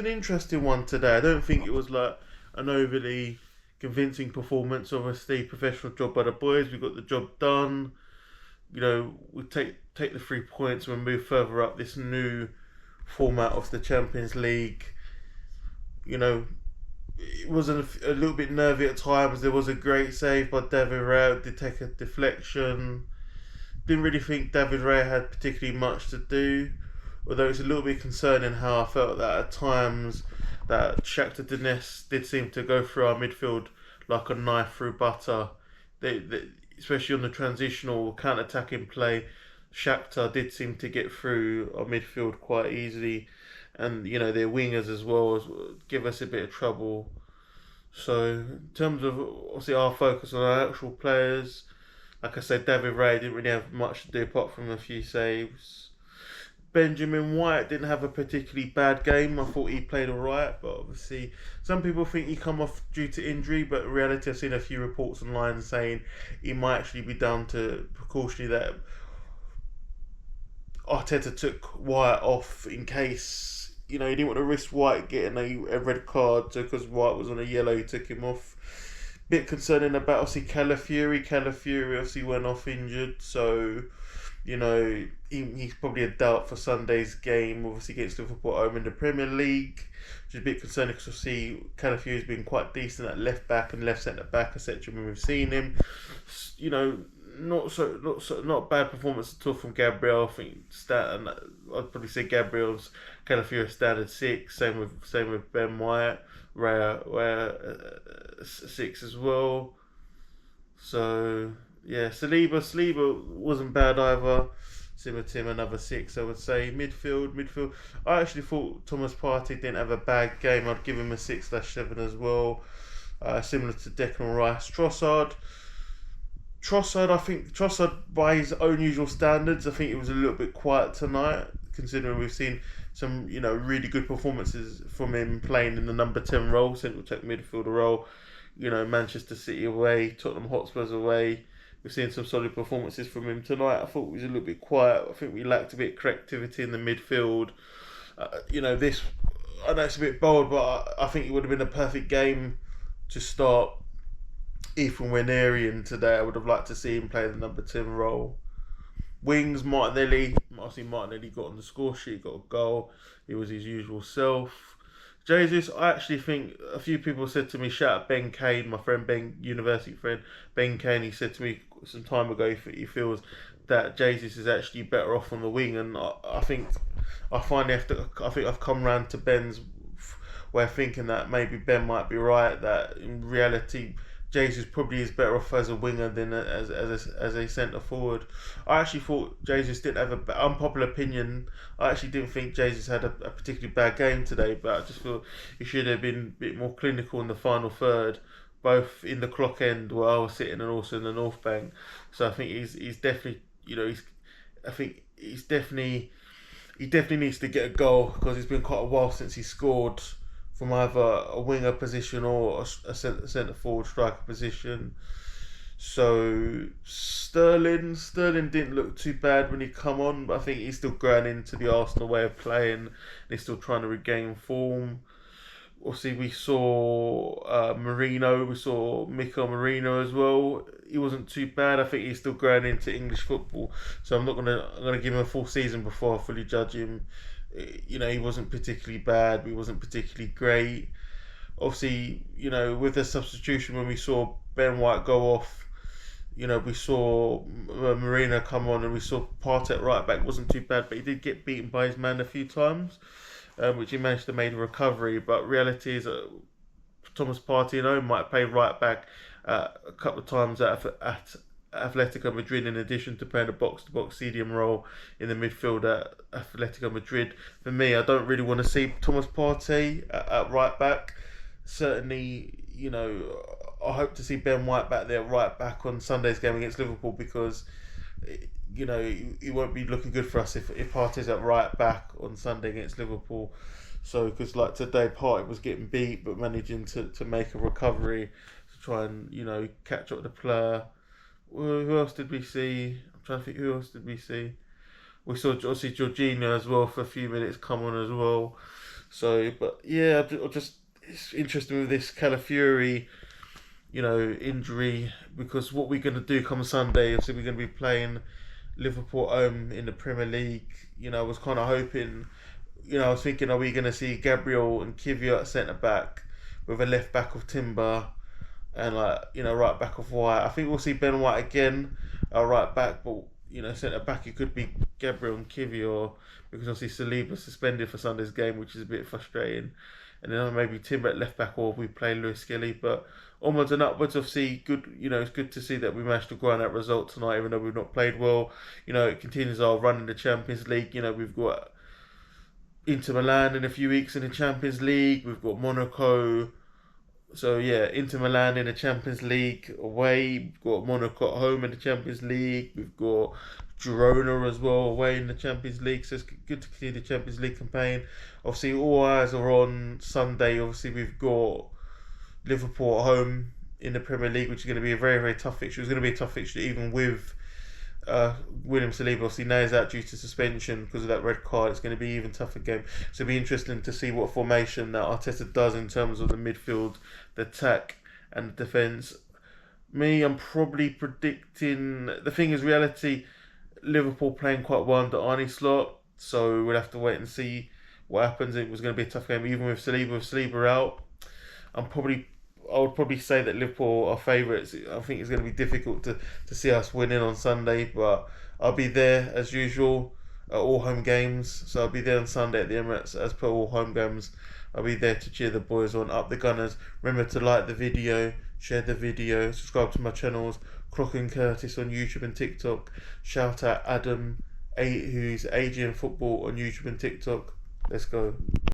An interesting one today. I don't think it was like an overly convincing performance. Obviously, professional job by the boys. We got the job done. We take the 3 points and we move further up this new format of the Champions League. You know, it was a little bit nervy at times. There was a great save by David Raya. Did take a deflection. Didn't really think David Raya had particularly much to do. Although it's a little bit concerning how I felt that at times that Shakhtar Donetsk did seem to go through our midfield like a knife through butter. They especially on the transitional counter-attacking play, Shakhtar did seem to get through our midfield quite easily, and their wingers as well give us a bit of trouble. So in terms of obviously our focus on our actual players, like I said, David Ray didn't really have much to do apart from a few saves. Benjamin White didn't have a particularly bad game. I thought he played alright, but obviously some people think he come off due to injury, but in reality I've seen a few reports online saying he might actually be down to precautionary that Arteta took White off in case, he didn't want to risk White getting a red card, so because White was on a yellow he took him off. Bit concerning about obviously Calafiori. Calafiori obviously went off injured, so he's probably a doubt for Sunday's game, obviously against Liverpool home in the Premier League, which is a bit concerning because obviously Calafiori's been quite decent at left back and left centre back, etc. When we've seen him, not bad performance at all from Gabriel. I think I'd probably say Gabriel's Calafiori standard 6. Same with Ben White, Raya 6 as well. So yeah, Saliba wasn't bad either. Similar to him, another 6. I would say midfield. I actually thought Thomas Partey didn't have a bad game. I'd give him a 6/7 as well. Similar to Declan Rice, Trossard, I think Trossard, by his own usual standards, I think it was a little bit quiet tonight, considering we've seen some, really good performances from him playing in the number 10 role, central tech midfielder role. Manchester City away, Tottenham Hotspurs away. We've seen some solid performances from him tonight. I thought he was a little bit quiet. I think we lacked a bit of creativity in the midfield. This, I know it's a bit bold, but I think it would have been a perfect game to start Ethan Wienerian today. I would have liked to see him play the number 10 role. Wings, Martinelli. Obviously, Martinelli got on the score sheet, got a goal. He was his usual self. Jesus, I actually think a few people said to me, shout out Ben Kane, my friend Ben, university friend Ben Kane. He said to me some time ago he feels that Jesus is actually better off on the wing, and I think I've come round to Ben's way of thinking that maybe Ben might be right. That in reality, Jesus probably is better off as a winger than as a centre forward. I actually thought Jesus didn't have a unpopular opinion. I actually didn't think Jesus had a particularly bad game today, but I just feel he should have been a bit more clinical in the final third, both in the clock end where I was sitting and also in the North Bank. So I think he's definitely he definitely needs to get a goal because it's been quite a while since he scored from either a winger position or a centre forward striker position. So Sterling didn't look too bad when he come on, but I think he's still growing into the Arsenal way of playing. And he's still trying to regain form. Obviously, we saw Marino. We saw Mikel Marino as well. He wasn't too bad. I think he's still growing into English football. So I'm gonna give him a full season before I fully judge him. He wasn't particularly bad. He wasn't particularly great. Obviously, with the substitution when we saw Ben White go off, we saw Marino come on, and we saw Partey at right back wasn't too bad, but he did get beaten by his man a few times, which he managed to make a recovery. But reality is that Thomas Partey, might play right back a couple of times at Atletico Madrid, in addition to playing a box-to-box CDM role in the midfield at Atletico Madrid. For me, I don't really want to see Thomas Partey at right back. Certainly, I hope to see Ben White back there, right back on Sunday's game against Liverpool, because it won't be looking good for us if Partey's at right back on Sunday against Liverpool. So, because like today, Partey was getting beat but managing to make a recovery to try and catch up with the player. Who else did we see? I'm trying to think. Who else did we see? We saw obviously Jorginho as well for a few minutes come on as well. So, but yeah, just it's interesting with this Calafiori, injury, because what we're going to do come Sunday, obviously we're going to be playing Liverpool home in the Premier League. I was kind of hoping, I was thinking, are we going to see Gabriel and Kivia at centre back with a left back of Timber and right back of White? I think we'll see Ben White again, right back, but centre back it could be Gabriel and Kivia, because obviously Saliba suspended for Sunday's game, which is a bit frustrating. And then maybe Timber at left back, or we play Lewis Skelly. But onwards and upwards, obviously, good. It's good to see that we managed to grind that result tonight, even though we've not played well. It continues our run in the Champions League. We've got Inter Milan in a few weeks in the Champions League. We've got Monaco. So yeah, Inter Milan in the Champions League away. We've got Monaco at home in the Champions League. We've got Girona as well away in the Champions League. So it's good to continue the Champions League campaign. Obviously, all eyes are on Sunday. Obviously, we've got Liverpool at home in the Premier League, which is going to be a very, very tough fixture. It's going to be a tough fixture even with William Saliba. Obviously now he's out due to suspension because of that red card. It's going to be an even tougher game. So it'll be interesting to see what formation that Arteta does in terms of the midfield, the attack and the defence. I'm probably predicting, the thing is, reality, Liverpool playing quite well under Arne Slot, so we'll have to wait and see what happens. It was going to be a tough game even with Saliba out. I would probably say that Liverpool are favourites. I think it's going to be difficult to see us winning on Sunday, but I'll be there as usual at all home games. So I'll be there on Sunday at the Emirates as per all home games. I'll be there to cheer the boys on, up the Gunners. Remember to like the video, share the video, subscribe to my channels, Croc and Curtis on YouTube and TikTok. Shout out Adam, who's AGN Football on YouTube and TikTok. Let's go.